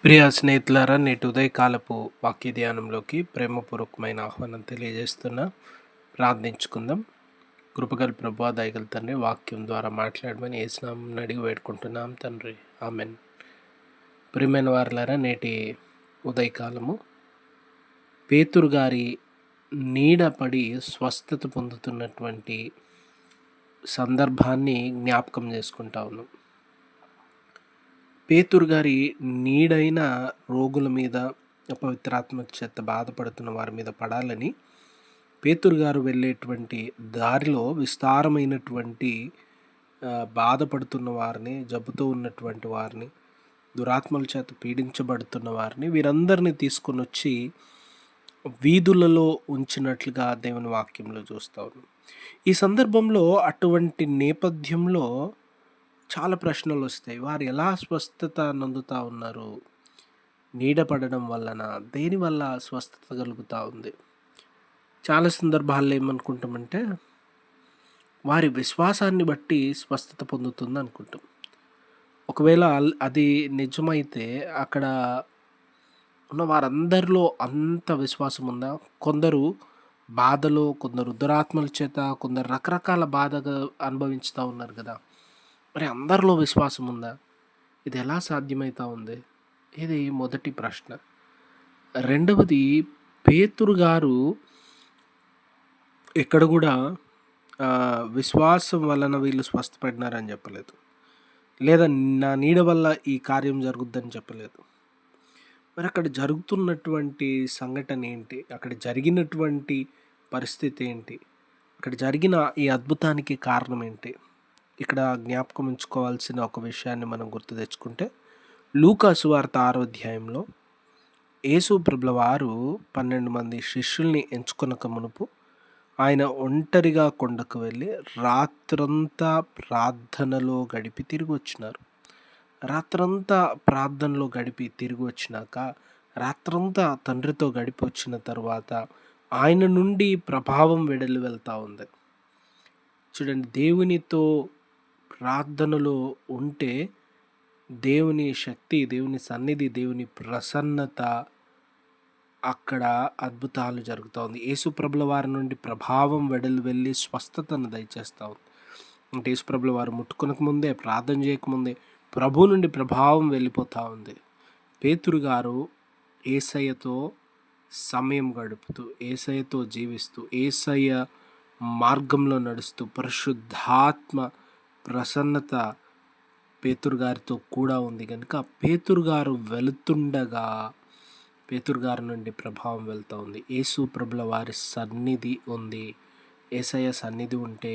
ప్రియ స్నేహితులారా, నేటి ఉదయకాలపు వాక్య ధ్యానంలోకి ప్రేమపూర్వకమైన ఆహ్వానం తెలియజేస్తున్నా. ప్రార్థించుకుందాం. కృపగల ప్రభువా, దయగల తండ్రి, వాక్యం ద్వారా మాట్లాడమని యేసునామమున అడిగి వేడుకుంటున్నాం తండ్రి. ఆమెన్. ప్రియమైన వారులారా, నేటి ఉదయకాలము పేతురు గారి నీడపడి స్వస్థత పొందుతున్నటువంటి సందర్భాన్ని జ్ఞాపకం చేసుకుంటా ఉన్నాం. పేతురు గారి నీడైన రోగుల మీద, అపవిత్రాత్మ చేత బాధపడుతున్న వారి మీద పడాలని పేతురు గారు వెళ్ళేటువంటి దారిలో విస్తారమైనటువంటి బాధపడుతున్న వారిని, జబ్బుతో ఉన్నటువంటి వారిని, దురాత్మల చేత పీడించబడుతున్న వారిని, వీరందరినీ తీసుకొని వచ్చి వీధులలో ఉంచినట్లుగా దేవుని వాక్యంలో చూస్తూ ఉన్నాం. ఈ సందర్భంలో అటువంటి నేపథ్యంలో చాలా ప్రశ్నలు వస్తాయి. వారు ఎలా స్వస్థత నందుతూ ఉన్నారు? నీడ పడడం వలన, దేనివల్ల స్వస్థత కలుగుతూ ఉంది? చాలా సందర్భాల్లో ఏమనుకుంటామంటే, వారి విశ్వాసాన్ని బట్టి స్వస్థత పొందుతుంది అనుకుంటాం. ఒకవేళ అది నిజమైతే అక్కడ ఉన్న వారందరిలో అంత విశ్వాసం ఉందా? కొందరు బాధలో, కొందరు దురాత్మల చేత, కొందరు రకరకాల బాధగా అనుభవించుతూ ఉన్నారు కదా. మరి అందరిలో విశ్వాసం ఉందా? ఇది ఎలా సాధ్యమవుతా ఉంది? ఇది మొదటి ప్రశ్న. రెండవది, పేతురు గారు ఎక్కడ కూడా విశ్వాసం వలన వీళ్ళు స్వస్థపడినారని చెప్పలేదు, లేదా నా నీడ వల్ల ఈ కార్యం జరుగుద్దని చెప్పలేదు. మరి అక్కడ జరుగుతున్నటువంటి సంఘటన ఏంటి? అక్కడ జరిగినటువంటి పరిస్థితి ఏంటి? అక్కడ జరిగిన ఈ అద్భుతానికి కారణం ఏంటి? ఇక్కడ జ్ఞాపకం ఉంచుకోవాల్సిన ఒక విషయాన్ని మనం గుర్తు తెచ్చుకుంటే, లూకా సువార్త 6వ అధ్యాయంలో యేసు ప్రభుల వారు 12 మంది శిష్యుల్ని ఎంచుకొనక మునుపు ఆయన ఒంటరిగా కొండకు వెళ్ళి రాత్రంతా ప్రార్థనలో గడిపి తిరిగి వచ్చినారు. రాత్రంతా ప్రార్థనలో గడిపి తిరిగి వచ్చినాక, రాత్రంతా తండ్రితో గడిపి వచ్చిన తర్వాత ఆయన నుండి ప్రభావం వెడలి వెళ్తూ ఉంది. చూడండి, దేవునితో ప్రార్థనలో ఉంటే దేవుని శక్తి, దేవుని సన్నిధి, దేవుని ప్రసన్నత, అక్కడ అద్భుతాలు జరుగుతూ ఉంది. యేసు ప్రభుల వారి నుండి ప్రభావం వెడలు వెళ్ళి స్వస్థతను దయచేస్తూ ఉంది. అంటే యేసు ప్రభుల వారు ముట్టుకొనక ముందే, ప్రార్థన చేయకముందే ప్రభు నుండి ప్రభావం వెళ్ళిపోతూ ఉంది. పేతురు గారు యేసయ్యతో సమయం గడుపుతూ, యేసయ్యతో జీవిస్తూ, యేసయ్య మార్గంలో నడుస్తూ, పరిశుద్ధాత్మ ప్రసన్నత పేతురు గారితో కూడా ఉంది కనుక పేతురు గారు వెళుతుండగా పేతురు గారి నుండి ప్రభావం వెళ్తూ ఉంది. యేసు ప్రభుల వారి సన్నిధి ఉంది. యేసయ్య సన్నిధి ఉంటే,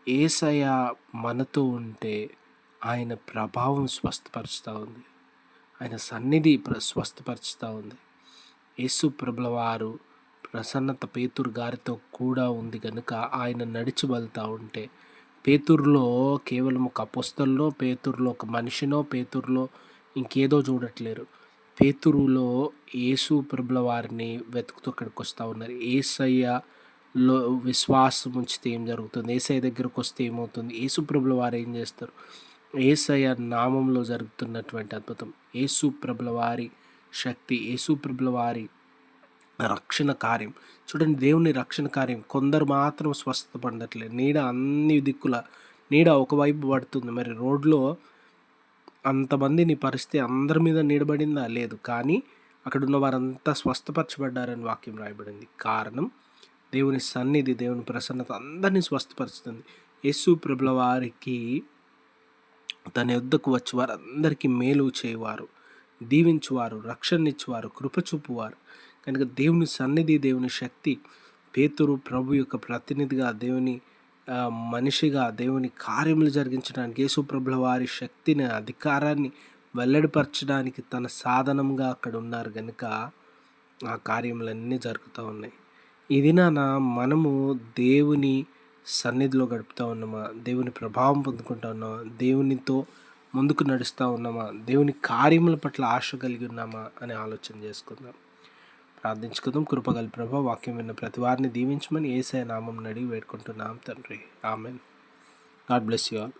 యేసయ్య మనతో ఉంటే ఆయన ప్రభావం స్వస్థపరుస్తూ ఉంది. ఆయన సన్నిధి స్వస్థపరుస్తూ ఉంది. యేసు ప్రభుల వారు ప్రసన్నత పేతురు గారితో కూడా ఉంది కనుక ఆయన నడిచి వెళ్తూ ఉంటే, పేతురులో కేవలం ఒక అపోస్తలులో, పేతురులో ఒక మనిషినో, పేతురులో ఇంకేదో చూడట్లేరు. పేతురులో యేసు ప్రభుల వారిని వెతుకుతూ అక్కడికి వస్తూ ఉన్నారు. యేసయ్యలో విశ్వాసం ఉంచితే ఏం జరుగుతుంది? యేసయ్య దగ్గరకు వస్తే ఏమవుతుంది? యేసు ప్రభుల వారు ఏం చేస్తారు? యేసయ్య నామంలో జరుగుతున్నటువంటి అద్భుతం, యేసు ప్రభుల వారి శక్తి, యేసు ప్రభుల వారి రక్షణ కార్యం. చూడండి, దేవుని రక్షణ కార్యం. కొందరు మాత్రం స్వస్థత పొందట్లేదు. నీడ అన్ని దిక్కుల నీడ ఒకవైపు పడుతుంది. మరి రోడ్లో అంతమంది పరిస్థితి అందరి మీద నీడబడిందా? లేదు. కానీ అక్కడ ఉన్న వారంతా స్వస్థపరచబడ్డారని వాక్యం రాయబడింది. కారణం, దేవుని సన్నిధి, దేవుని ప్రసన్నత అందరినీ స్వస్థపరుస్తుంది. యేసు ప్రభుల వారికి తన యొద్దకు వచ్చి వారందరికీ మేలు చేయువారు, దీవించువారు, రక్షణనిచ్చువారు, కృపచూపువారు కనుక దేవుని సన్నిధి, దేవుని శక్తి, పేతురు ప్రభు యొక్క ప్రతినిధిగా, దేవుని మనిషిగా, దేవుని కార్యములు జరిగించడానికి, యేసు ప్రభుల వారి శక్తిని, అధికారాన్ని వెల్లడిపరచడానికి తన సాధనంగా అక్కడ ఉన్నారు కనుక ఆ కార్యములన్నీ జరుగుతూ ఉన్నాయి. ఈ దినాన మనము దేవుని సన్నిధిలో గడుపుతూ ఉన్నామా? దేవుని ప్రభావం పొందుకుంటూ ఉన్నామా? దేవునితో ముందుకు నడుస్తూ ఉన్నామా? దేవుని కార్యముల పట్ల ఆశ కలిగి ఉన్నామా అని ఆలోచన చేసుకుందాం. ప్రార్థించుకుందాం. కృపగల ప్రభువా, వాక్యం విన్న ప్రతి వారిని దీవించమని యేసయ్య నామమున అడిగి వేడుకుంటున్నాం తండ్రి. Amen. God bless you all.